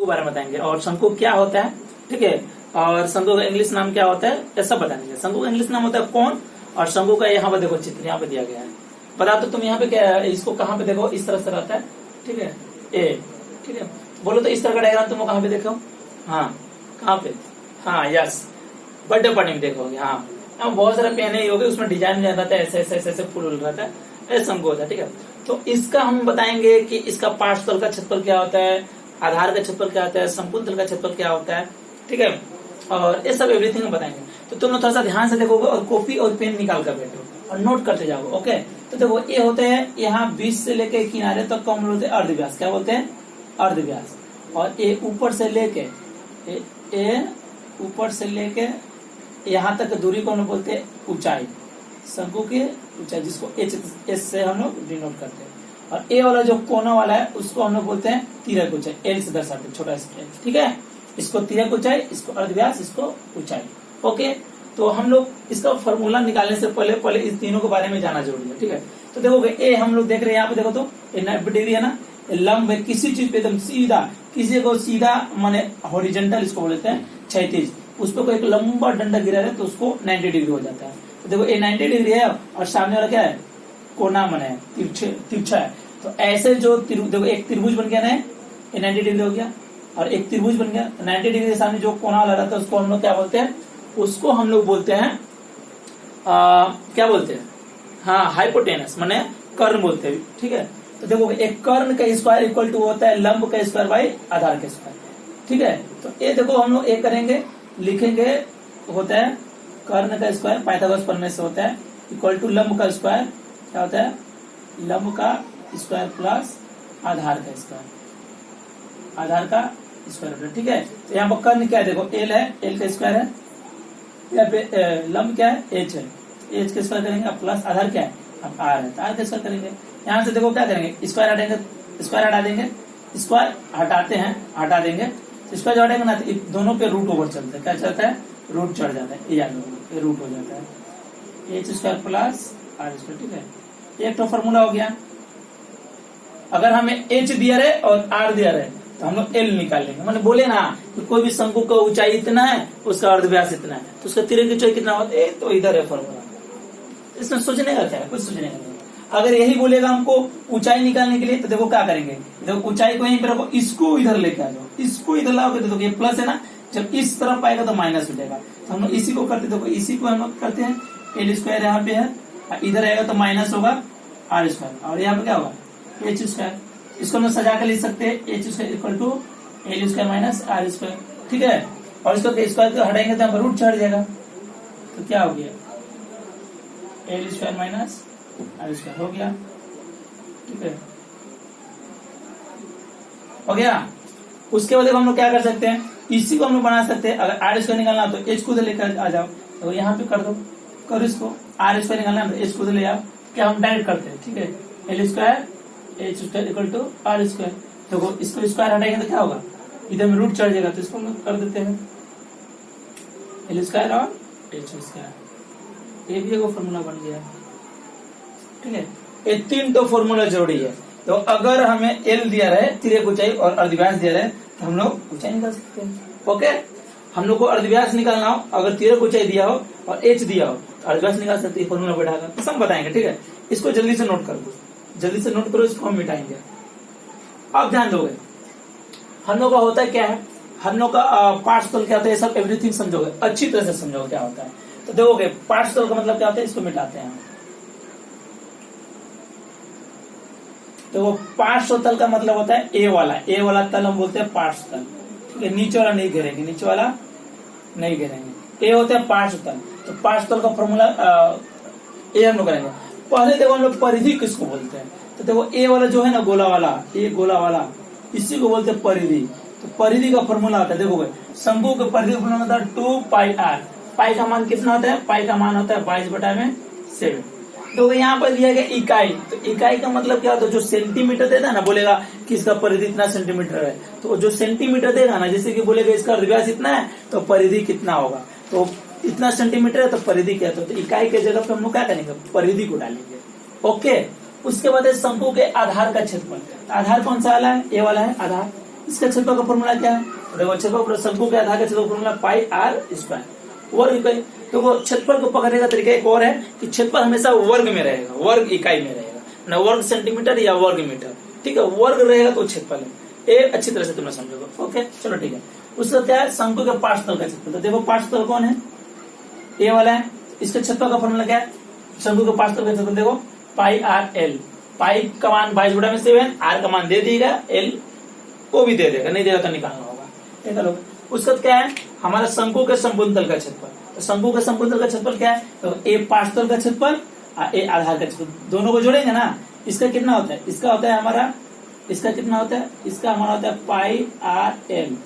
के बारे में बताएंगे और शंकु क्या होता है, ठीक है, और शंकु का इंग्लिश नाम क्या होता है, ये सब बताएंगे। शंकु का इंग्लिश नाम होता है कौन, और शंकु का यहाँ पे देखो चित्र यहाँ पे दिया गया है। बता तो तुम यहाँ पे क्या, इसको कहाँ पे देखो, इस तरह से रहता है, ठीक है, ए, ठीक है, बोलो तो इस तरह का डायग्राम तुम कहाँ पे देखो, हाँ कहाँ पे, हाँ यस, बर्थडे पार्टी में देखोगे, हाँ बहुत सारे पेन ही हो गए, उसमें डिजाइन रहता है, ऐसे ऐसे ऐसे फूल रहता है, ऐसे शंकु होता है, ठीक है। तो इसका हम बताएंगे कि इसका पार्श्व तल का क्षेत्रफल क्या होता है, आधार का क्षेत्रफल क्या होता है, संपूर्ण तल का क्षेत्रफल क्या होता है, ठीक है, और ये सब एवरीथिंग हम बताएंगे। तो तुम लोग थोड़ा सा ध्यान से देखोगे और कॉपी और पेन निकाल कर बैठो और नोट करते जाओ, ओके। तो देखो ये होते हैं यहाँ 20 से लेके किनारे तक तो हम बोलते हैं अर्धव्यास, क्या बोलते हैं, अर्धव्यास। और ये ऊपर से लेके ऊपर से लेके यहाँ तक दूरी को हम लोग बोलते हैं ऊंचाई, शंकु की ऊंचाई, जिसको एच से हम लोग डिनोट करते हैं। और ए वाला जो कोना वाला है उसको हम लोग बोलते हैं तिर्यक ऊंचाई, एल से दर्शाते हैं, छोटा सा, ठीक है। इसको तिर्यक ऊंचाई, इसको अर्धव्यास, इसको ऊंचाई, ओके। तो हम लोग इसका फॉर्मूला निकालने से पहले इस तीनों के बारे में जाना जरूरी है, ठीक है। तो देखोगे ए हम लोग देख रहे हैं यहाँ पे, देखो तो 90 डिग्री है ना, लंब है, किसी चीज पे एकदम सीधा, किसी को सीधा माने हॉरिजॉन्टल इसको बोलते हैं, क्षैतिज, उस पर कोई एक लंबा डंडा गिरा है तो उसको 90 डिग्री हो जाता है। तो देखो ये 90 डिग्री है और सामने वाला क्या है, कोना मने तिरछा है। तो ऐसे जो देखो एक त्रिभुज बन गया ना, ये 90 डिग्री हो गया, और एक त्रिभुज बन गया। तो 90 डिग्री के सामने जो कोना वाला रहता है उसको हम लोग क्या बोलते हैं, उसको हम लोग बोलते हैं क्या बोलते हैं, हाँ हाइपोटेनस, माने कर्ण बोलते हैं, ठीक है। तो देखो एक कर्ण का स्क्वायर इक्वल टू होता है लंब का स्क्वायर बाई आधार का स्क्वायर, ठीक है। तो ये देखो हम लोग ये करेंगे, लिखेंगे, होता है कर्ण का स्क्वायर पाइथागोरस प्रमेय से होता है इक्वल टू लंब का स्क्वायर, क्या होता है, लंब का स्क्वायर प्लस आधार का स्क्वायर, आधार का स्क्वायर, ठीक है। तो यहाँ पर कर्ण क्या है, देखो एल है, एल का स्क्वायर है, यहाँ पे लंब क्या है, एच है, एच का स्क्वायर करेंगे, अब प्लस आधार क्या है, अब आर है, आर का स्क्वायर करेंगे। यहाँ से देखो क्या करेंगे, स्क्वायर हटाएंगे, स्क्वायर हटा देंगे, स्क्वायर हटाते हैं, हटा देंगे, स्क्वायर हटाएंगे ना, तो दोनों पे रूट ओवर चलता है, क्या चलता है, रूट चढ़ जाता है, ये याद रखो, ये रूट हो जाता है, H square plus R square, ठीक है। एक तो फॉर्मूला हो गया। अगर हमें एच दिया रहे और आर दिया रहे तो हम लोग एल निकाल लेंगे, मैंने बोले ना कि कोई भी शंकु का ऊंचाई इतना है, उसका अर्धव्यास इतना है, तो उसका तिर्यक ऊंचाई कितना होता है, तो इधर है फॉर्मूला। इसमें सोचने का क्या है, कुछ सोचने का नहीं। अगर यही बोलेगा हमको ऊंचाई निकालने के लिए, तो देखो क्या करेंगे, देखो ऊंचाई को यहीं पर रखो, इसको इधर लेके आ जाओ, इसको इधर लाओगे तो देखो ये प्लस है ना, जब इस तरफ आएगा तो माइनस हो जाएगा। तो हम लोग इसी को करते, देखो इसी को हम लोग करते हैं, एल स्क्वायर यहाँ पे है, इधर आएगा तो माइनस होगा आर स्क्वायर, और यहाँ पे क्या होगा एच स्क्वायर। इसको हम सजा कर लिख सकते हैं, H square equal to L square minus R square, ठीक है। और इसको स्क्वायर को हटाएंगे तो यहाँ पर रूट चढ़ जाएगा, तो क्या हो गया, L square minus R square हो गया, ठीक है, हो गया। उसके बाद हम लोग क्या कर सकते हैं, इसी को हम लोग बना सकते हैं। अगर आर स्क्वायर निकालना तो एच को लेकर आ जाओ, तो यहाँ पे कर दो, करो इसको, आर स्क्वायर निकालना है तो एच को ले आओ, क्या हम डायरेक्ट करते हैं, ठीक है, L square H square equal to R square. देखो इसको स्क्वायर हटाएंगे तो क्या होगा, इधर में रूट चढ़ जाएगा, तो इसको हम लोग कर देते हैं एल स्क्वायर और एच स्क्वायर, ये भी एक फॉर्मूला बन गया, ठीक है। ये तीन तो फॉर्मूला जरूरी है। तो अगर हमें एल दिया रहे, तिर्यक ऊंचाई और अर्धव्यास दिया रहे, तो हम लोग ऊंचाई निकाल सकते हैं, ओके। हम लोग को अर्धव्यास निकालना हो, अगर तिर्यक ऊंचाई दिया हो और एच दिया हो तो अर्धव्यास निकाल सकते हैं, फॉर्मूला बैठाकर, तो सब बताएंगे, ठीक है। इसको जल्दी से नोट कर दो, जल्दी से नोट करो, इसको हम मिटाएंगे। अब ध्यान दोगे, हम लोग का होता है क्या है, हम लोग का पार्श्वतल क्या होता है, सब एवरीथिंग समझोगे, अच्छी तरह से समझोगे क्या होता है। तो देखोगे पार्श्वतल का मतलब क्या होता है, इसको मिटाते हैं। तो वो पार्श्वतल का मतलब होता है ए वाला तल हम बोलते हैं पार्श्वतल, ठीक है। नीचे वाला नहीं घेरेंगे, नीचे वाला नहीं घेरेंगे, ए होता है पार्श्वतल। तो पार्श्वतल का फॉर्मूला ए हम लोग करेंगे। पहले देखो हम लोग परिधि किसको बोलते हैं, तो देखो ए वाला जो है ना गोला वाला, ये गोला वाला, इसी को बोलते हैं परिधि। तो परिधि का फॉर्मूला होता है, देखोगे शंकु के परिधि का फॉर्मूला होता है 2 पाई आर। पाई का मान कितना होता है, पाई का मान होता है 22/7। तो यहाँ पर दिया गया इकाई, तो इकाई का मतलब क्या होता है, जो सेंटीमीटर देता है ना, बोलेगा कि इसका परिधि इतना सेंटीमीटर है, तो जो सेंटीमीटर देगा ना, जैसे कि बोलेगा इसका अर्धव्यास इतना है तो परिधि कितना होगा, तो इतना सेंटीमीटर है तो परिधि क्या है, तो इकाई के जगह पे हम लोग क्या करेंगे, परिधि को डालेंगे, ओके। उसके बाद शंकु के आधार का क्षेत्रफल, आधार कौन सा वाला है, ए वाला है आधार, इसका क्षेत्रफल का फॉर्मूला क्या है? देखो क्षेत्रफल शंकु के आधार का क्षेत्रफल फॉर्मूला पाई आर स्क्वायर। वर्ग इकाई, देखो क्षेत्रफल को पकड़ने का तरीका एक और है कि क्षेत्रफल हमेशा वर्ग में रहेगा, वर्ग इकाई में रहेगा, ना वर्ग सेंटीमीटर या वर्ग मीटर। ठीक है, वर्ग रहेगा तो क्षेत्रफल है। ये अच्छी तरह से तुमने समझोगे। ओके चलो ठीक है। उसका क्या है? शंकु के पार्श्वतल का क्षेत्रफल। तो देखो पार्श्वतल कौन है? ये वाला है। इसके क्षेत्रफल का फॉर्मूला क्या है? शंकु के पार्श्वतल का क्षेत्रफल देखो पाई आर एल। पाई का मान 22/7, आर का मान दे देगा, एल को भी दे देगा, नहीं देगा तो निकालना होगा। ठीक है, उसका क्या है? हमारा शंकु के संपूर्ण का क्षेत्रफल। तो शंकु के संपूर्ण का क्षेत्रफल क्या है? तो ए पार्श्वतल का क्षेत्रफल और ए आधार का क्षेत्रफल, दोनों को जोड़ेंगे ना। इसका कितना होता है? इसका होता है हमारा, इसका कितना होता है? इसका हमारा होता है पाई आर एल।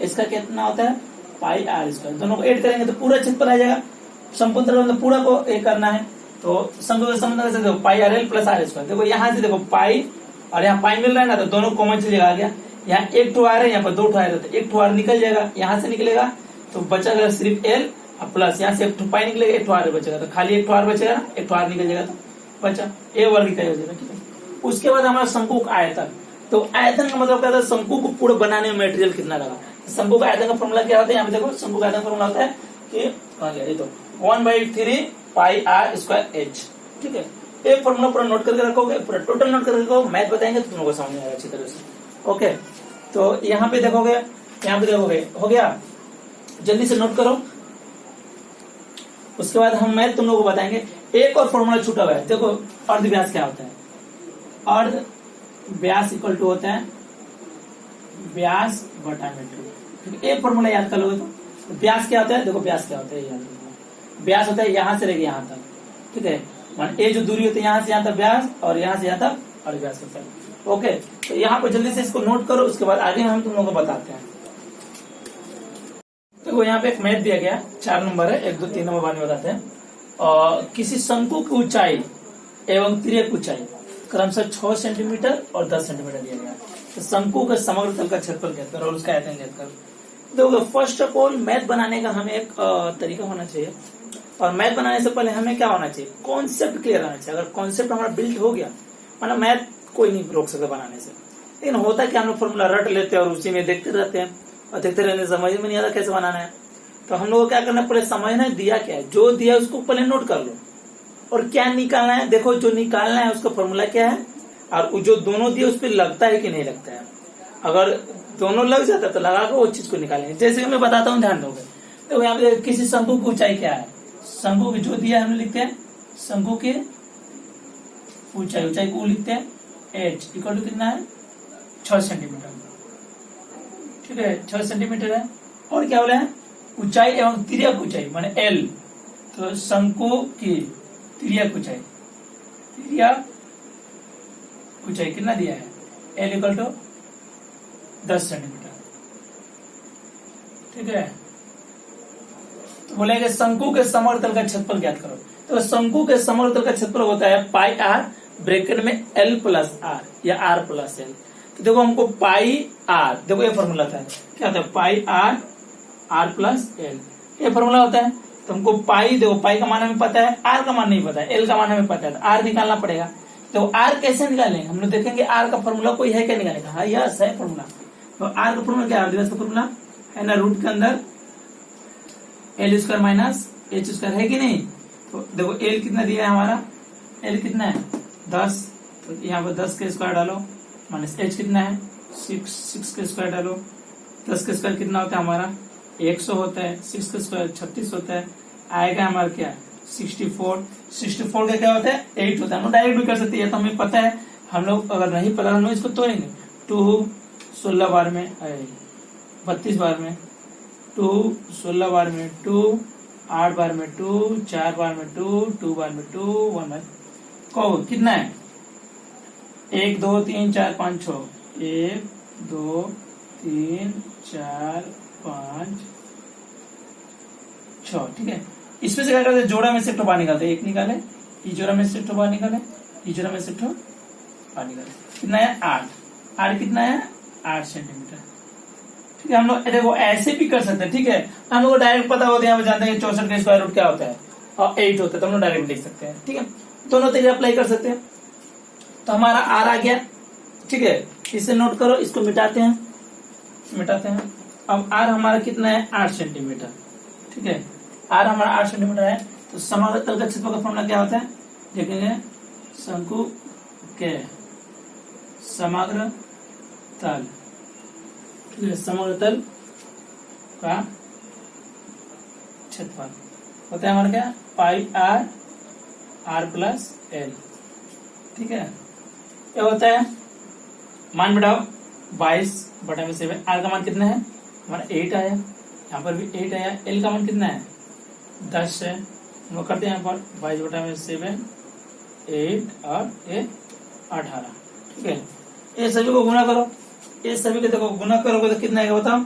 इसका कितना होता है? पाई आर स्क्वायर। दोनों को ऐड करेंगे तो पूरा क्षेत्रफल आ जाएगा। संपूर्ण मतलब पूरा को एक करना है तो शंकु के संपूर्ण से देखो pi R L plus R square. देखो यहाँ से देखो पाई और यहाँ पाई मिल रहा है ना, तो दोनों कॉमन चलेगा, आ गया। यहाँ एक ठो आर है, यहाँ पर दो ठो आर है, तो एक ठो आर निकल जाएगा, यहाँ से निकलेगा तो बचेगा सिर्फ एल और प्लस यहाँ से एक ठो पाई निकलेगा, एक ठो आर बचेगा, तो खाली एक ठो आर बचेगा ना, एक ठो आर निकल जाएगा तो बचा ए वर्ग इकाई हो जाएगा। ठीक है, उसके बाद हमारा शंकु का आयतन। तो आयतन का मतलब क्या था? शंकु को पूरा बनाने में मटेरियल कितना लगा। शंकु का आयतन का फॉर्मूला क्या होता है? यहाँ पे देखो शंकु का आयतन फॉर्मूला होता है कि कहाँ गया ये, तो 1/3 पाई आर स्क्वायर एच। ठीक है, ये फॉर्मूला पूरा नोट करके रखोगे, पूरा टोटल नोट करके रखोगे, मैथ बताएंगे तो तुमको समझ में आएगा अच्छी तरह से। ओके, तो यहाँ पे देखोगे, यहाँ पे देखोगे, हो गया, जल्दी से नोट करो। उसके बाद हम मैथ तुम लोगों को बताएंगे। एक और फॉर्मूला छूटा हुआ है, देखो अर्ध व्यास क्या होता है? अर्ध व्यास इक्वल टू होता है व्यास बटा मीटर। एक फॉर्मूला याद कर लोगे तो व्यास क्या होता है? देखो व्यास क्या होता है याद रखना। व्यास होता है यहाँ से लेके यहाँ तक। ठीक है, मान ये जो दूरी होती है यहाँ से यहाँ तक व्यास और यहाँ से यहाँ तक और व्यास होता है। ओके, तो यहाँ पर जल्दी से इसको नोट करो, उसके बाद आगे हम तुम लोगों को बताते हैं। देखो यहाँ पे एक मैथ दिया गया, 4 नंबर है, 1, 2, 3 नंबर बाद में बताते हैं। और किसी शंकु की ऊंचाई एवं तिर्यक ऊंचाई क्रमशः 6 सेंटीमीटर और 10 सेंटीमीटर दिया गया। तो शंकु का समग्र तल का क्षेत्रफल ज्ञात करो और उसका आयतन ज्ञात करो। देखो फर्स्ट ऑफ ऑल मैथ बनाने का हमें एक तरीका होना चाहिए, और मैथ बनाने से पहले हमें क्या होना चाहिए? कॉन्सेप्ट क्लियर होना चाहिए। अगर कॉन्सेप्ट हमारा बिल्ड हो गया, मतलब मैथ कोई नहीं रोक सकता बनाने से। लेकिन होता है कि हम लोग फॉर्मूला रट लेते हैं और उसी में देखते रहते हैं, और देखते रहने से समझ में नहीं आता कैसे बनाना है। तो हम लोग को क्या करना है? पहले समझना है दिया क्या है, जो दिया उसको पहले नोट कर लो, और क्या निकालना है। देखो जो निकालना है उसका फॉर्मूला क्या है, और जो दोनों दिए उस पर लगता है कि नहीं लगता है। अगर दोनों लग जाता है तो लगा कर वो चीज को निकालेंगे। जैसे कि मैं बताता हूँ, ध्यान दोगे। तो यहाँ पे किसी शंकु की ऊंचाई क्या है? शंकु की जो दिया है हम लिखते हैं शंकु की ऊंचाई, ऊंचाई को लिखते हैं एच इक्वल टू कितना है? 6 सेंटीमीटर। ठीक है, 6 सेंटीमीटर है। और क्या बोला है? ऊंचाई एवं तिर्यक ऊंचाई माने एल। तो शंकु की तिर्यक ऊंचाई, तिर्यक ऊंचाई कितना दिया है? L equal to 10 centimetre. ठीक है, तो बोलेंगे शंकु के समग्र तल का क्षेत्रफल ज्ञात करो। तो शंकु के समग्र तल का क्षेत्रफल होता है पाई आर ब्रैकेट में एल प्लस आर या आर प्लस एल। तो देखो हमको पाई आर, देखो ये फॉर्मूला था, क्या होता है? पाई आर आर प्लस एल, ये फॉर्मूला होता है। तो हमको पाई, देखो पाई का मान हमें पता है, आर का मान नहीं पता है, एल का मान हमें पता है, तो आर निकालना पड़ेगा। तो आर कैसे निकालेंगे? हम लोग देखेंगे आर का फॉर्मूला कोई है क्या निकालने का? हाँ यस है फॉर्मूला। तो आर का फॉर्मूला क्या है? दिवस का फॉर्मूला है ना, रूट के अंदर L square minus H square, है कि नहीं? तो देखो एल कितना दिया है हमारा? एल कितना है? 10। तो यहाँ पर 10 के स्क्वायर डालो, माइनस एच कितना है? 6 के स्क्वायर डालो। 10 के स्क्वायर कितना होता है हमारा? 100 होता है। 6 का स्क्वायर 36 होता है। आएगा हमारा क्या? 64। 64 का क्या होता है? 8 होता है। हम डायरेक्ट भी कर सकते हैं, तो हमें पता है। हम लोग अगर नहीं पता हम लोग इसको तोड़ेंगे। 2 16 बार में, 32 बार में 2, 16 बार में 2, 8 बार में 2, 4 बार में 2, 2 बार में 2, 1 बार को कितना है? 1 2 3 4 5 6, 1 2 3 4 5 6। ठीक है, इसमें से क्या करते हैं? जोड़ा में से बाहर निकालते हैं। 1 निकाले, ये जोड़ा में से बाहर निकाले, ये जोड़ा में से बाहर निकाले। कितना है? 8। 8 कितना है? 8 सेंटीमीटर। ठीक है, हम लोग देखो ऐसे भी कर सकते हैं। ठीक है, हम लोग को डायरेक्ट पता होता है, यहाँ पे जानते हैं 64 का स्क्वायर रूट क्या होता है और 8 होता है, तो हम लोग डायरेक्ट लिख सकते हैं। ठीक है, दोनों तरीके अप्लाई कर सकते हैं। तो हमारा आर आ गया। ठीक है, इसे नोट करो, इसको मिटाते हैं। मिटाते हैं। अब आर हमारा कितना है 8 सेंटीमीटर, ठीक है, आर हमारा 8 सेंटीमीटर है। तो समग्र तल का क्षेत्रफल का फॉर्मूला क्या होता है देखेंगे, शंकु के समग्र तल, ठीक है, समग्र तल का क्षेत्रफल होता है हमारा क्या पाई आर प्लस एल, ठीक है। क्या होता है मान बढ़ाओ 22/7, आर का मान कितना है हमारा 8 आया, यहाँ पर भी 8 आया, एल का मान कितना है 10 है। हम लोग करते हैं यहाँ पर 22/7 8 और 18, ठीक है। ये सभी को गुना करो, ये सभी को देखो गुना करोगे तो कितना आएगा बताओ,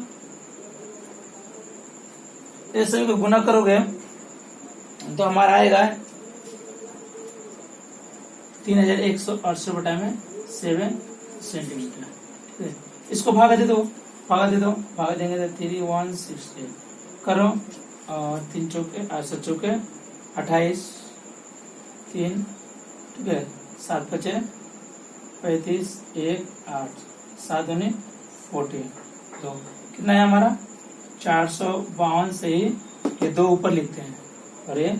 ये सभी को गुना करोगे तो हमारा आएगा 3168/7 सेंटीमीटर, ठीक है। इसको भागा दे दो, भागा देंगे तो 3168 करो, और 3 चौके 8 चौके 28 3, ठीक है, 7 बचे 35 1 8 7 दूनी 40, तो कितना है हमारा 452 से ही ये 2 ऊपर लिखते हैं और ये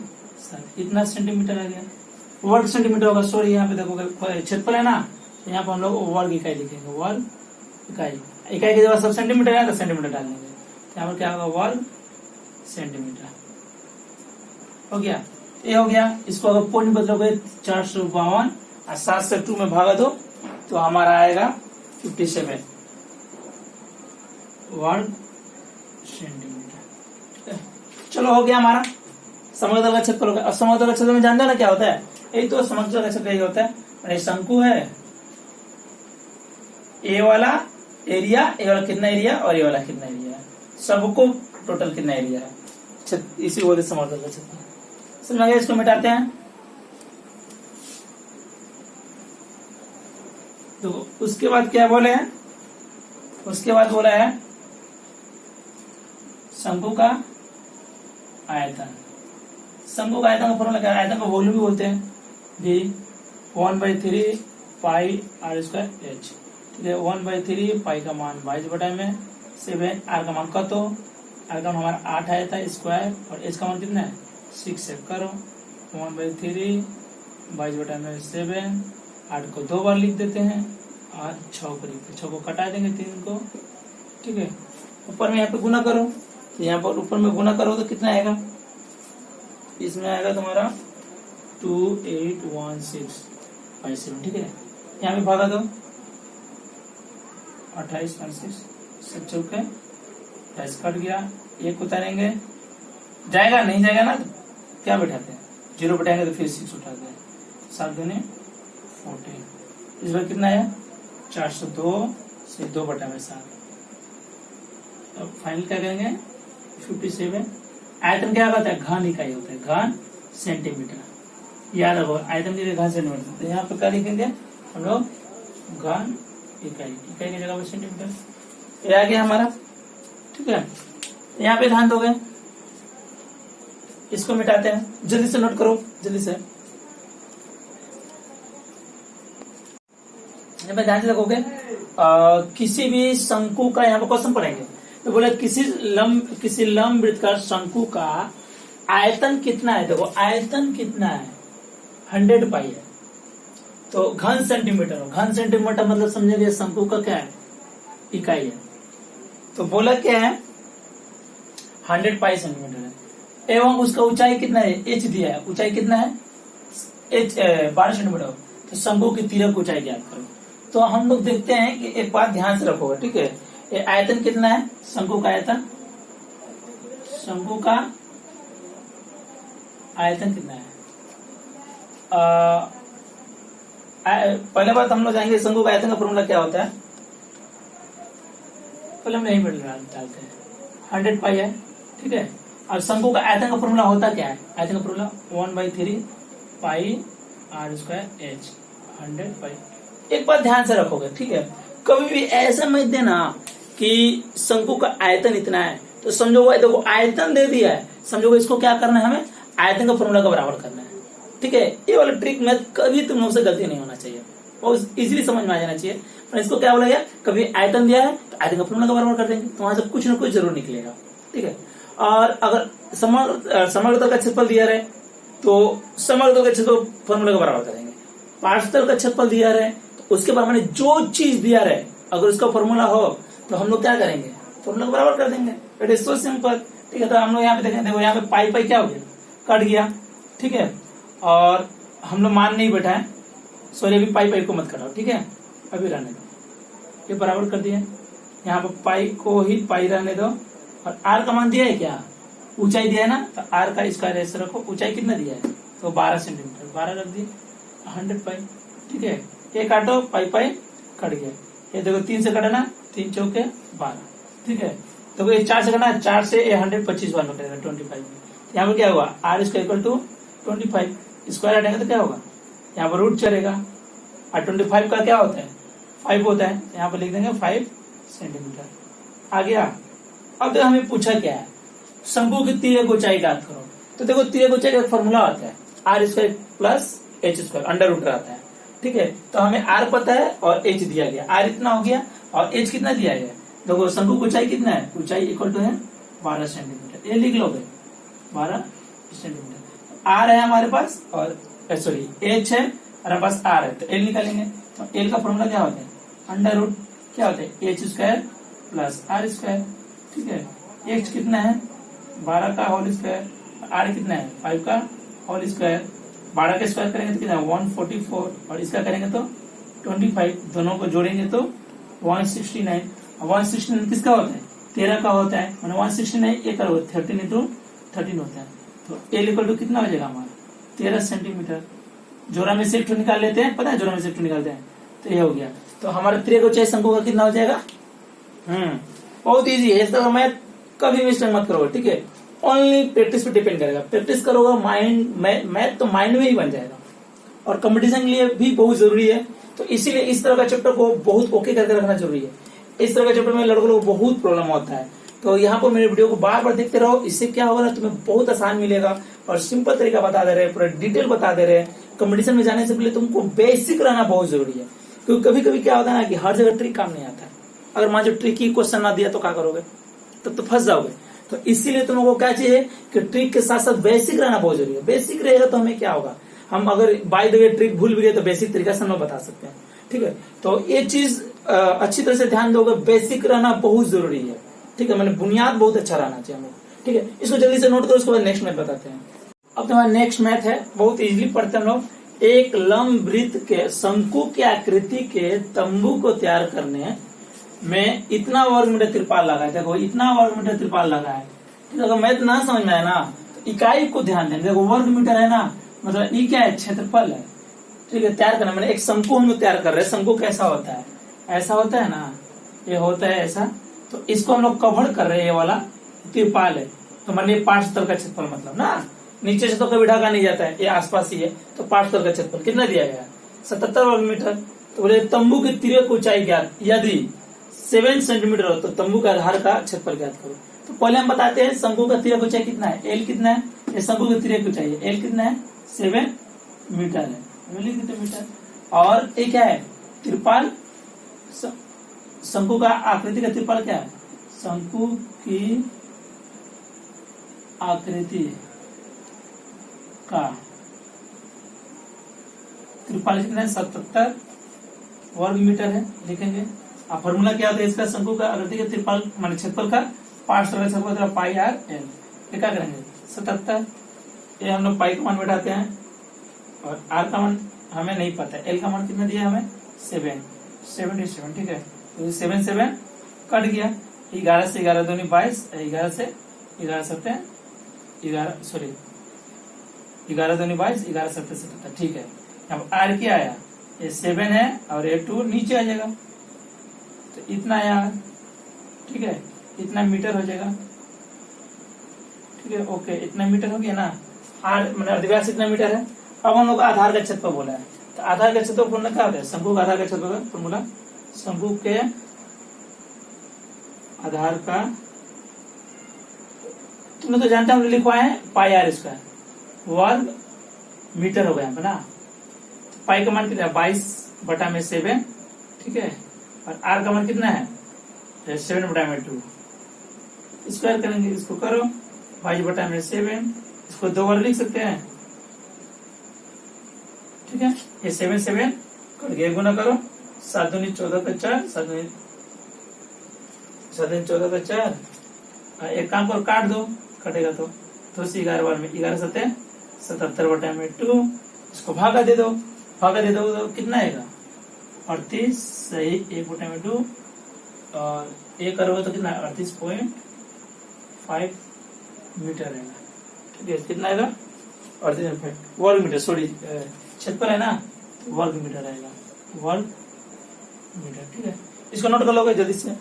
इतना सेंटीमीटर आ गया, वर्ग सेंटीमीटर होगा। सॉरी यहाँ पे देखोगे क्षेत्रफल है ना, तो यहाँ पर हम लोग वर्ग इकाई लिखेंगे, वर्ग इकाई, इकाई के जगह सब सेंटीमीटर है तो सेंटीमीटर डाल देंगे, तो यहाँ पर क्या होगा वर्ग सेंटीमीटर हो गया। ये हो गया, इसको अगर पॉइंट बदलोगे 452 और 7 से 2 में भागा दो तो हमारा आएगा 57 वर्ग सेंटीमीटर। चलो हो गया हमारा समग्र तल का क्षेत्रफल हो गया। अब समग्र तल का क्षेत्रफल में जानते हो ना क्या होता है, यही तो समग्र तल का क्षेत्रफल यही होता है, ये शंकु है, ए वाला एरिया, ए वाला कितना एरिया और ए वाला कितना एरिया है, सबको टोटल कितना एरिया है, इसी बोलते समग्र तल का क्षेत्रफल। समझ में गया, इसको मिटाते हैं। तो उसके बाद क्या बोले हैं, उसके बाद बोला है शंकु का आयतन। शंकु का आयतन का फॉर्मूला क्या है, आयतन का वॉल्यूम भी बोलते हैं, भी 1/3 पाई आर स्क्वायर एच, ठीक है। 1/3 पाई का मान 22/7, आर का मान कतो, आर का मान हमारा 8 आया था स्क्वायर, और एच का मान कितना है 6 है, करो 1/3 22/7, 8 को 2 बार लिख देते हैं और 6 को लिखते हैं, 6 को कटा देंगे 3 को, ठीक है। ऊपर में यहाँ पे गुना करो, तो यहाँ पर ऊपर में गुना करो तो कितना आएगा, इसमें आएगा तुम्हारा 2816/7, ठीक है। यहाँ पे भागा दो 28 सब चौके 28 कट गया, 1 उतारेंगे जाएगा नहीं जाएगा ना, तो क्या बैठाते हैं 0 बैठाएंगे तो फिर 6 उठाते हैं, 7 दूनी 40, इस बार कितना आया 402 से 2/7। अब फाइनल क्या करेंगे 57। आयतन क्या होता है घन इकाई होता है, घन सेंटीमीटर, याद रखो आयतन की घन सेंटीमीटर। तो यहाँ पे क्या लिखेंगे हम लोग घन इकाई, इकाई की जगह पर सेंटीमीटर, ये आ गया हमारा, ठीक है। यहाँ पे ध्यान दोगे, इसको मिटाते हैं, जल्दी से नोट करो जल्दी से, यहाँ पे ध्यान से देखोगे किसी भी शंकु का यहाँ पे क्वेश्चन पढ़ेंगे तो बोले किसी लंब वृत्त का शंकु का आयतन कितना है, देखो आयतन कितना है 100 पाई है, तो घन सेंटीमीटर, घन सेंटीमीटर मतलब समझेंगे शंकु का क्या है इकाई है, तो बोला क्या है 100 पाई सेंटीमीटर है, एवं उसका ऊंचाई कितना है एच दिया है, ऊंचाई कितना है एच 12 सेंटीमीटर, तो शंकु की तिरक ऊंचाई ज्ञात करो। तो हम लोग देखते हैं कि एक बात ध्यान से रखोगे, ठीक है। ये आयतन कितना है शंकु का आयतन, शंकु का आयतन कितना है, पहले बात हम लोग जाएंगे शंकु का आयतन का फॉर्मूला क्या होता है, पहले हम यही डालते हैं 100 पाई है, ठीक है। अब शंकु का आयतन का फॉर्मूला होता क्या है, आयतन का formula 1/3 pi R square H 100 pi. एक बात ध्यान से रखोगे, ठीक है, कभी भी ऐसा मत देना कि शंकु का आयतन इतना है तो समझोगे देखो आयतन दे दिया है, समझोगे इसको क्या करना है हमें आयतन का फॉर्मूला का बराबर करना है, ठीक है। ये वाला ट्रिक में कभी तुम लोग से गलती नहीं होना चाहिए, बहुत इजीली समझ में आ जाना चाहिए। और इसको क्या बोला गया, कभी आयतन दिया है तो आयतन का फॉर्मूला का बराबर कर देंगे, तो वहां से कुछ ना कुछ जरूर निकलेगा। ठीक है, और अगर समग्र तल का क्षेत्रफल दिया रहे तो समग्र तल का क्षेत्रफल फॉर्मूला का बराबर करेंगे। पार्श्वतल का क्षेत्रफल दिया रहे तो उसके बाद मैंने जो चीज दिया रहे अगर उसका फॉर्मूला हो तो हम लोग क्या करेंगे, फॉर्मूला को बराबर कर देंगे। It is so simple. ठीक है, तो हम लोग यहाँ पे देखें, देखो यहाँ पे पाई पाई क्या हो गया, कट गया। ठीक है, और हम लोग मान नहीं बैठा है, सॉरी अभी पाई पाई को मत कटाओ। ठीक है, अभी रहने दो, ये बराबर कर दिया। यहाँ पे पाई को ही पाई रहने दो, और आर का मान दिया है क्या, ऊंचाई दिया है ना, तो आर का स्क्वायर ऐसे रखो। ऊंचाई कितना दिया है, तो 12 सेंटीमीटर, 12 रख दिए, 100 पाई। ठीक है, ये काटो, पाई पाई कट गया। ये देखो 3 से कटा ना, 3 चौके 12। ठीक है, तो ये 4 से कटा, 4 से ये 125 बार कटेगा 25। यहाँ पे क्या होगा, R square equal to 25, square हटेगा तो क्या होगा, यहाँ पर रूट चलेगा, और 25 का क्या होता है, 5 होता है, यहाँ पर लिख देंगे 5 सेंटीमीटर। आ गया। अब देखो हमें पूछा क्या है, शंकु की तिर्यक ऊंचाई ज्ञात करो। तो देखो तिर्यक ऊंचाई का फॉर्मूला आता है R square plus H square, under root रहता है। ठीक है, तो हमें आर पता है और एच दिया गया, आर इतना हो गया और एच कितना दिया गया। देखो शंकु की ऊंचाई कितना है, ऊंचाई इक्वल टू है 12 सेंटीमीटर, ये लिख लोगे 12 सेंटीमीटर। आर है हमारे पास और सॉरी एच है, हमारे पास आर है, तो एल निकालेंगे। तो एल का फॉर्मूला क्या होता है, अंडर रूट क्या होता है, H square plus R square. ठीक है, एच कितना है 12 का होल स्क्वायर, आर कितना है 5 का होल स्क्वायर। 12 का स्क्वायर करेंगे तो कितना 144, और इसका करेंगे तो 25, दोनों को जोड़ेंगे तो 169। 169 किसका होता है, 13 का होता है, मैंने 169 एक 13 इंटू 13 होता है। तो एल इक्वल टू कितना हो जाएगा हमारा 13 सेंटीमीटर। जोड़ा में से एक ठो निकाल लेते हैं, पता है जोड़ा में से एक ठो निकालते हैं, तो ये हो गया। तो हमारा तिर्यक ऊंचाई शंकु का कितना हो जाएगा, बहुत इजी है, इसका मैं कभी मिस्टेक मत करोगे। ठीक है, ओनली प्रैक्टिस पे डिपेंड करेगा, प्रैक्टिस करोगा माइंड मैथ तो माइंड में ही बन जाएगा, और कंपटीशन के लिए भी बहुत जरूरी है। तो इसीलिए इस तरह का चैप्टर को बहुत ओके करके रखना जरूरी है। इस तरह का चैप्टर में लड़कों को बहुत प्रॉब्लम होता है, तो यहाँ पर मेरे वीडियो को बार बार देखते रहो, इससे क्या होगा ना तुम्हें बहुत आसान मिलेगा, और सिंपल तरीका बता दे रहे हैं, पूरा डिटेल बता दे रहे हैं। कंपटीशन में जाने से पहले तुमको बेसिक रहना बहुत जरूरी है, क्योंकि कभी कभी क्या होता है ना कि हर जगह ट्रिक काम नहीं आता है। अगर मान जो ट्रिकी क्वेश्चन ना दिया तो क्या करोगे, तब तो फंस जाओगे। तो इसीलिए तुम लोगों को क्या चाहिए कि ट्रिक के साथ साथ बेसिक रहना बहुत जरूरी है। बेसिक रहेगा तो हमें क्या होगा, हम अगर बाय द वे ट्रिक भूल भी गए तो बेसिक तरीका से हम लोग बता सकते हैं। ठीक है, तो ये चीज अच्छी तरह से ध्यान दोगे, बेसिक रहना बहुत जरूरी है। ठीक है, मैंने बुनियाद बहुत अच्छा रहना चाहिए हम लोग। ठीक है, इसको जल्दी से नोट करो, उसके बाद नेक्स्ट मैथ बताते हैं। अब तुम्हारा नेक्स्ट मैथ है, बहुत इजीली पढ़ते हैं हम लोग। एक लंब वृत्त के शंकु की आकृति के तंबू को तैयार करने में इतना वर्ग मीटर त्रिपाल लगा है। देखो इतना वर्ग मीटर त्रिपाल लगा है। ठीक है, अगर मैथ ना समझ में आए ना तो इकाई को ध्यान दें। देखो वर्ग मीटर है ना, मतलब ये क्या है, क्षेत्रफल है। ठीक है, तैयार करना मैंने एक शंकु हम लोग तैयार कर रहे हैं। शंकु कैसा होता है, ऐसा होता है ना, ये होता है ऐसा। तो इसको हम लोग कवर कर रहे हैं, ये वाला त्रिपाल है। तो मान लीजिए पार्श्वतल का क्षेत्रफल मतलब ना, नीचे से तो कभी ढका नहीं जाता है, ये आसपास ही है। तो पार्श्वतल का क्षेत्रफल कितना दिया गया है 77 वर्ग मीटर। तो बोले तंबू की तिर्यक ऊंचाई ज्ञात, यदि 7 सेंटीमीटर हो तो तंबू के आधार का क्षेत्रफल ज्ञात करो। तो पहले हम बताते हैं शंकु का तिर्यक ऊंचाई कितना है, एल कितना है, ये शंकु की तिर्यक ऊंचाई है, एल कितना है 7 मीटर है, मीटर। और ये क्या है त्रिपाल, शंकु का आकृति का त्रिपाल क्या है, शंकु की आकृति का त्रिपाल कितना है 77 वर्ग मीटर है, लिखेंगे। अब फॉर्मूला क्या होता है इसका, शंकु का आकृति का त्रिपाल मान क्षेत्रफल का पार्श्व क्षेत्रफल पाई आर एल। ये क्या करेंगे 77, ये हम लोग पाई का मान बैठाते हैं, और आर का मान हमें नहीं पता है, एल का मान कितना दिया हमें 77। ठीक है, तो 7 कट गया, 11 से 11 दूनी 22, 11 से 11 सत्ते 11 सॉरी 11 दूनी 22, 11 सत्ते 77। ठीक है, अब आर क्या आया, ये 7 है और ये 2 नीचे आ जाएगा, तो इतना आया। ठीक है, इतना मीटर हो जाएगा। ठीक है, ओके, इतना मीटर हो गया ना, आर मतलब अर्धव्यास इतना मीटर है। अब हम लोग आधार का क्षेत्रफल बोला है, तो आधार का क्षेत्रफल फॉर्मूला क्या होता है, शंकु का आधार का क्षेत्रफल का फॉर्मूला, शंकु के आधार का तुम लोग तो जानते हैं, हम लिखवाए हैं पाई आर स्क्वायर वर्ग मीटर हो गया ना। पाई का मान कितना 22 बटा में 7। ठीक है, और आर का मान कितना है 7/2। स्क्वायर करेंगे, इसको करो 5/7, इसको 2 बार लिख सकते हैं, ठीक है। ये 7 कट गया, गुना करो 7 दूनी 14 का 4, 7 दूनी 14 का 4। एक काम करो, काट दो, कटेगा तो 11 बार में 11 7 77/2। इसको भागा दे दो तो कितना आएगा 38 सही 1/2, और 1 करोगे तो कितना 38.5 मीटर आएगा, ठीक है। कितना आएगा 38 वर्ग मीटर, सॉरी क्षेत्रफल है ना, तो वर्ग मीटर आएगा, वर्ग मीटर, ठीक है। इसको नोट कर लोगे जल्दी से,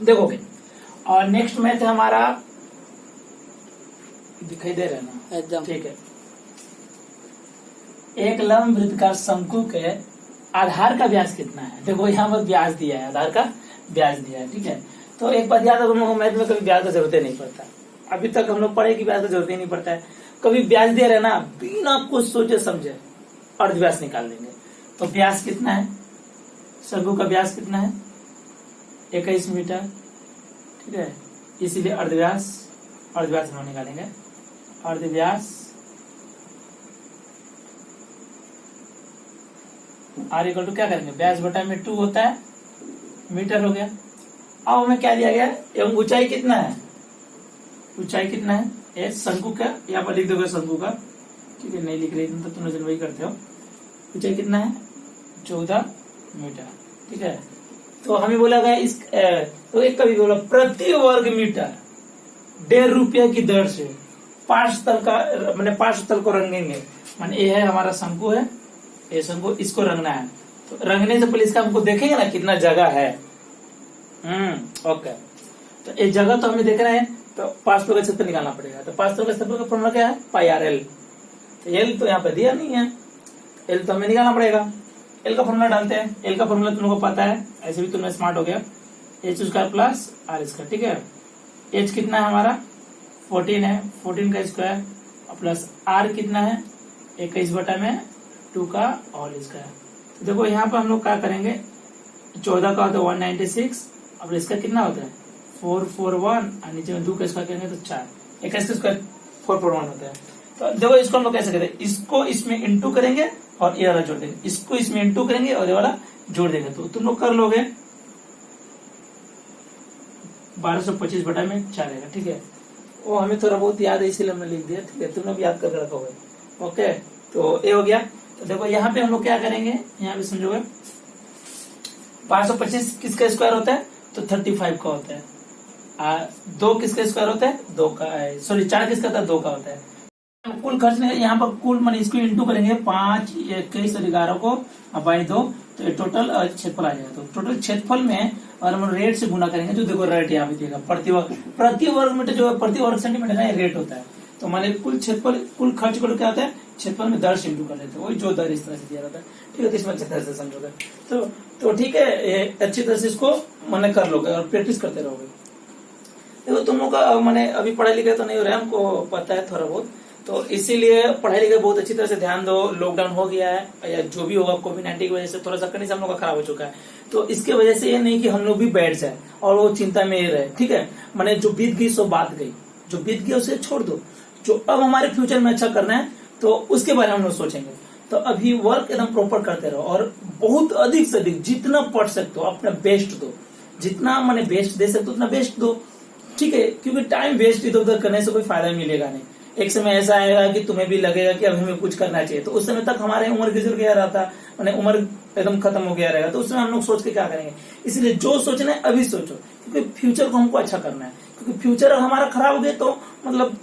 देखोगे। और नेक्स्ट मैथ है हमारा, दिखाई दे रहा है ना एकदम, ठीक है। एक लंब वृत्ताकार शंकु के आधार का व्यास कितना है, देखो यहाँ पर व्यास दिया है, आधार का व्यास दिया है, ठीक है। तो एक बात याद है, हम लोग मैथ में कभी ब्याज का जरूरत ही नहीं पड़ता, अभी तक हम लोग पढ़े कि ब्याज का जरूरत ही नहीं पड़ता है। कभी ब्याज दे रहे ना, बिना कुछ सोचे समझे अर्धव्यास निकाल देंगे। तो व्यास कितना है, शंकु का व्यास कितना है 21 मीटर, ठीक है। इसीलिए अर्धव्यास हम निकालेंगे। अर्धव्यास आर इक्वल टू क्या करेंगे, व्यास बटा में 2 होता है, मीटर हो गया। अब हमें क्या दिया गया एवं ऊंचाई कितना है, ऊंचाई कितना है ये शंकु का, यहाँ पर लिख दोगे शंकु का, ठीक है। नहीं लिख रही तो तुम लोग वही करते हो। ऊंचाई कितना है 14 मीटर, ठीक है। तो हमें बोला गया इस तो एक कभी बोला प्रति वर्ग मीटर 1.5 रुपया की दर से पार्श्व तल को रंगेंगे। मान ये है हमारा शंकु है, ये शंकु, इसको रंगना है। तो रंगने से पहले इसका हमको देखेंगे ना कितना जगह है। ओके। तो ये जगह तो हमें देखना है, तो पार्श्व का क्षेत्रफल निकालना पड़ेगा। तो पार्श्व का क्षेत्रफल का फॉर्मूला क्या है πr/l। तो एल तो यहाँ पे दिया नहीं है, एल तो हमें निकालना पड़ेगा। एल का फॉर्मूला डालते हैं, एल का फॉर्मूला तुम लोगों को पता है, ऐसे भी तुमने स्मार्ट हो गया, h² प्लस r², ठीक है। h कितना है हमारा 14 है, 14 का स्क्वायर प्लस r कितना है 21/2 का होल स्क्वायर। तो देखो यहाँ पर हम लोग क्या करेंगे, 14 का होता है 196, अब इसका कितना होता है 441, और नीचे में 2 का स्क्वायर करेंगे तो 4, 21 का स्क्वायर 441 होता है। तो देखो इसको हम लोग कैसे करें, इसको इसमें इंटू करेंगे और ये वाला जोड़ देंगे, इसको इसमें इंटू करेंगे और ये वाला जोड़ देंगे। तो तुम लोग कर लोगे 1225/4 आएगा, ठीक है। वो हमें थोड़ा बहुत याद है इसीलिए हमने लिख दिया, ठीक है। तुमने भी याद करके रखा होगा, ओके। तो ये हो गया। तो देखो यहाँ पे हम लोग क्या करेंगे, यहाँ पे समझोगे 525 किसका स्क्वायर होता है तो 35 का होता है, 2 किसका स्क्वायर होता है 2 का, सॉरी 4 किसका होता है 2 का होता है। कुल खर्च नहीं, यहाँ पर कुल मान इसको इंटू करेंगे 5, 21 और 11 को बाई 2, तो ये टोटल क्षेत्रफल आ जाएगा। तो टोटल क्षेत्रफल में और हम रेट से गुना करेंगे, जो देखो रेट यहाँ पे देगा प्रति वर्ग मीटर, जो है प्रति वर्ग सेंटीमीटर का रेट होता है। तो मान कुल क्षेत्रफल, कुल खर्च को क्या होता है क्षेत्रफल में दर से इंटू कर देते हैं, वही जो दर इस तरह से दिया जाता है, ठीक है। तो इसमें अच्छी तरह से समझोगे तो ठीक है, अच्छी तरह से इसको मैंने कर लोगे और प्रैक्टिस करते रहोगे। देखो तुम लोग का मैंने अभी पढ़ाई लिखाई तो नहीं हो रहा है, हमको पता है थोड़ा बहुत, तो इसीलिए पढ़ाई लिखाई बहुत अच्छी तरह से ध्यान दो। लॉकडाउन हो गया है या जो भी होगा कोविड-19 की वजह से थोड़ा सा कंडीशन हम लोग का खराब हो चुका है, तो इसके वजह से ये नहीं कि हम लोग भी बैठ जाए और वो चिंता में ही रहे, ठीक है। मैंने जो बीत गई सो बात गई, जो बीत गई उसे छोड़ दो, जो अब हमारे फ्यूचर में अच्छा करना है तो उसके बारे में हम लोग सोचेंगे। तो अभी वर्क एकदम प्रॉपर करते रहो और बहुत अधिक से अधिक जितना पढ़ सकते हो अपना बेस्ट दो, जितना मैंने बेस्ट दे सकते हो उतना बेस्ट दो, ठीक है। क्योंकि टाइम वेस्ट इधर उधर करने से कोई फायदा मिलेगा नहीं। एक समय ऐसा आएगा कि तुम्हें भी लगेगा कि अब हमें कुछ करना चाहिए, तो उस समय तक हमारे उम्र गुजर गया रहता, मैंने उम्र एकदम खत्म हो गया रहेगा, तो उस समय हम लोग सोच के क्या करेंगे। इसलिए जो सोचना है अभी सोचो, क्योंकि फ्यूचर को हमको अच्छा करना है। क्योंकि फ्यूचर हमारा खराब हो गया तो मतलब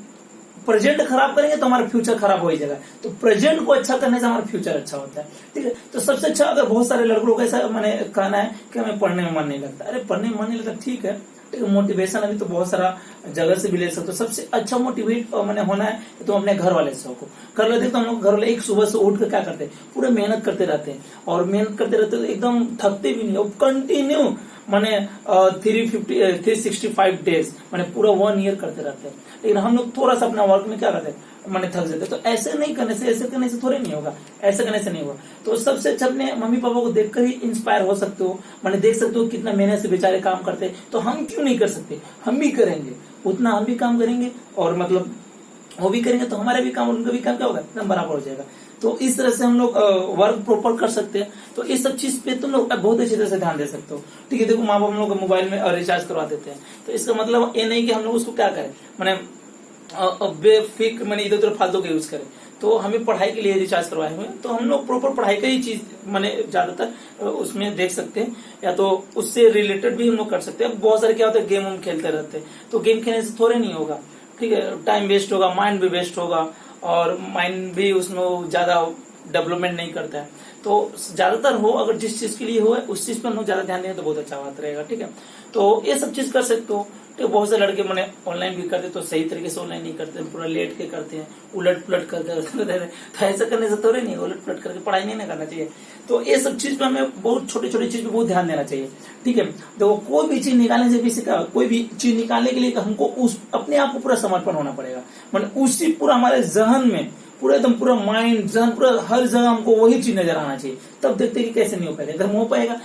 प्रेजेंट खराब करेंगे तो हमारा फ्यूचर खराब हो ही जाएगा। तो प्रेजेंट को अच्छा करने से हमारा फ्यूचर अच्छा होता है, ठीक है। तो सबसे अच्छा, अगर बहुत सारे लड़कों को ऐसा मैंने कहना है कि हमें पढ़ने में मन नहीं लगता, अरे पढ़ने में मन नहीं लगता, ठीक है, मोटिवेशन अभी तो बहुत सारा जगह से भी ले सकते हो। सबसे अच्छा मोटिवेट मैंने होना है तो अपने घर वाले से को कर लेते। तो हम लोग घर वाले एक सुबह से उठ कर क्या करते हैं, पूरे मेहनत करते रहते हैं और मेहनत करते रहते हैं एकदम थकते भी नहीं, कंटिन्यू माने 365 डेज माने पूरा 1 ईयर करते रहते हैं। लेकिन हम लोग थोड़ा सा अपना वर्क में क्या करते हैं, मैंने थक जाते। तो ऐसे नहीं करने से, ऐसे करने से थोड़े नहीं होगा, ऐसे करने से नहीं होगा। तो सबसे अच्छा अपने मम्मी पापा को देखकर ही इंस्पायर हो सकते हो, मैंने देख सकते हो कितना मेहनत से बेचारे काम करते हैं, तो हम क्यों नहीं कर सकते, हम भी करेंगे, उतना हम भी काम करेंगे और मतलब वो भी करेंगे तो हमारा भी काम उनका भी काम क्या होगा, एकदम बराबर हो जाएगा। तो इस तरह से हम लोग वर्क प्रॉपर कर सकते हैं। तो इस सब चीज पे तुम लोग बहुत अच्छी तरह से ध्यान दे सकते हो, ठीक है। देखो माँ बाप हम लोग मोबाइल में रिचार्ज करवा देते हैं, तो इसका मतलब ये नहीं कि हम लोग उसको क्या करें, मैंने बेफिक्र मैंने इधर उधर फालतू का यूज करें। तो हमें पढ़ाई के लिए रिचार्ज करवाए हुए, तो हम लोग प्रॉपर पढ़ाई का ही चीज मैंने ज्यादातर उसमें देख सकते हैं, या तो उससे रिलेटेड भी हम लोग कर सकते हैं। बहुत सारे क्या होता है गेम हम खेलते रहते हैं, तो गेम खेलने से थोड़े नहीं होगा, ठीक है, टाइम वेस्ट होगा, माइंड भी वेस्ट होगा, और माइंड भी उसमें ज्यादा डेवलपमेंट नहीं करता है। तो ज्यादातर हो अगर जिस चीज के लिए हो उस चीज पर हम लोग ज्यादा ध्यान दें तो बहुत अच्छा बात रहेगा, ठीक है। तो ये सब चीज कर सकते हो। तो बहुत से लड़के मैंने ऑनलाइन भी करते तो सही तरीके से ऑनलाइन नहीं करते, पूरा लेट के करते हैं, उलट पुलट करते तो ऐसा करने से थोड़े नहीं, उलट पुलट करके पढ़ाई नहीं करना चाहिए। तो ये सब चीज पे हमें बहुत छोटी छोटी चीज पे बहुत ध्यान देना चाहिए, ठीक है। तो कोई भी चीज निकालने से भी सीखा, कोई भी चीज निकालने के लिए हमको उस अपने आप को पूरा समर्पण होना पड़ेगा, मतलब उसी पूरा हमारे जहन में पूरा एकदम पूरा माइंड जहन पूरा हर जगह हमको वही चीज नजर आना चाहिए, तब देखते कि कैसे नहीं हो पाएगा, अगर हो पाएगा